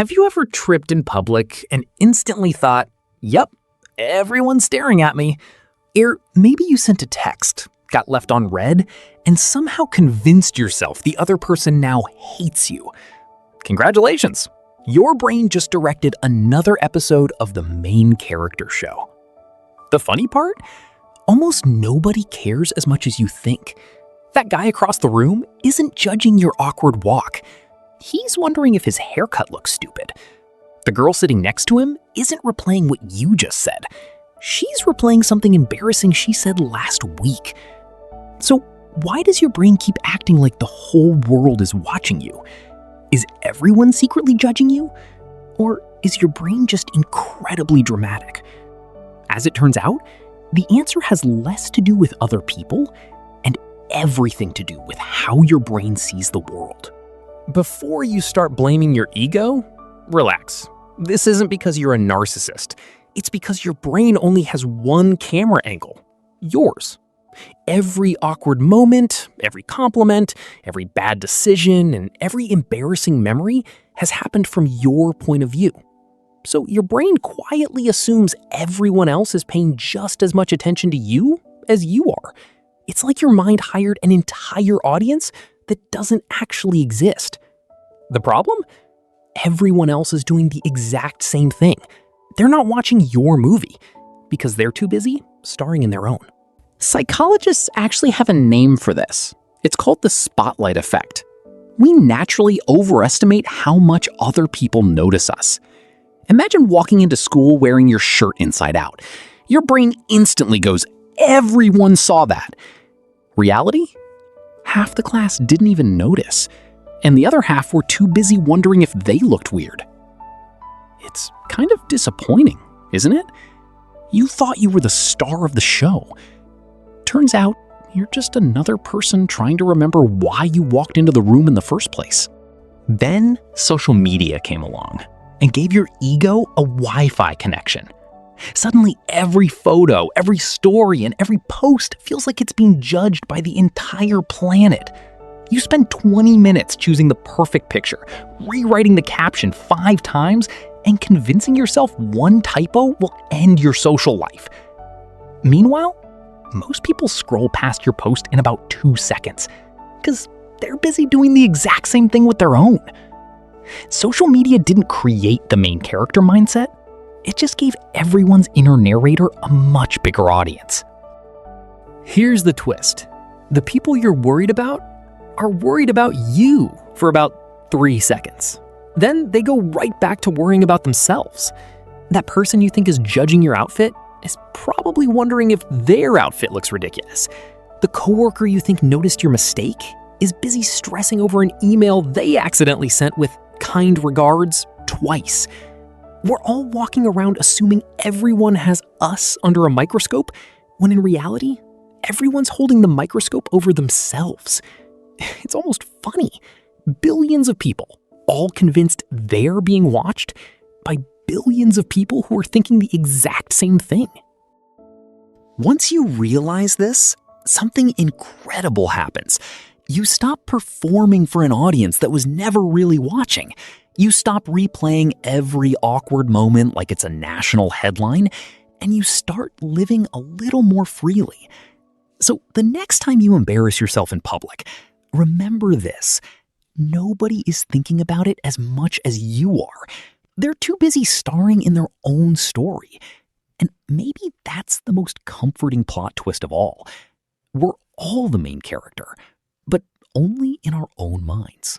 Have you ever tripped in public and instantly thought, yep, everyone's staring at me? Or maybe you sent a text, got left on read, and somehow convinced yourself the other person now hates you. Congratulations! Your brain just directed another episode of the main character show. The funny part? Almost nobody cares as much as you think. That guy across the room isn't judging your awkward walk. He's wondering if his haircut looks stupid. The girl sitting next to him isn't replaying what you just said. She's replaying something embarrassing she said last week. So why does your brain keep acting like the whole world is watching you? Is everyone secretly judging you? Or is your brain just incredibly dramatic? As it turns out, the answer has less to do with other people and everything to do with how your brain sees the world. Before you start blaming your ego, relax. This isn't because you're a narcissist. It's because your brain only has one camera angle, yours. Every awkward moment, every compliment, every bad decision, and every embarrassing memory has happened from your point of view. So your brain quietly assumes everyone else is paying just as much attention to you as you are. It's like your mind hired an entire audience that doesn't actually exist. The problem? Everyone else is doing the exact same thing. They're not watching your movie because they're too busy starring in their own. Psychologists actually have a name for this. It's called the spotlight effect. We naturally overestimate how much other people notice us. Imagine walking into school wearing your shirt inside out. Your brain instantly goes, everyone saw that. Reality? Half the class didn't even notice, and the other half were too busy wondering if they looked weird. It's kind of disappointing, isn't it? You thought you were the star of the show. Turns out, you're just another person trying to remember why you walked into the room in the first place. Then social media came along and gave your ego a Wi-Fi connection. Suddenly, every photo, every story, and every post feels like it's being judged by the entire planet. You spend 20 minutes choosing the perfect picture, rewriting the caption 5 times, and convincing yourself one typo will end your social life. Meanwhile, most people scroll past your post in about 2 seconds because they're busy doing the exact same thing with their own. Social media didn't create the main character mindset. It just gave everyone's inner narrator a much bigger audience. Here's the twist. The people you're worried about are worried about you for about 3 seconds. Then they go right back to worrying about themselves. That person you think is judging your outfit is probably wondering if their outfit looks ridiculous. The coworker you think noticed your mistake is busy stressing over an email they accidentally sent with kind regards twice. We're all walking around assuming everyone has us under a microscope, when in reality, everyone's holding the microscope over themselves. It's almost funny. Billions of people, all convinced they're being watched by billions of people who are thinking the exact same thing. Once you realize this, something incredible happens. You stop performing for an audience that was never really watching. You stop replaying every awkward moment like it's a national headline, and you start living a little more freely. So the next time you embarrass yourself in public, remember this. Nobody is thinking about it as much as you are. They're too busy starring in their own story. And maybe that's the most comforting plot twist of all. We're all the main character, but only in our own minds.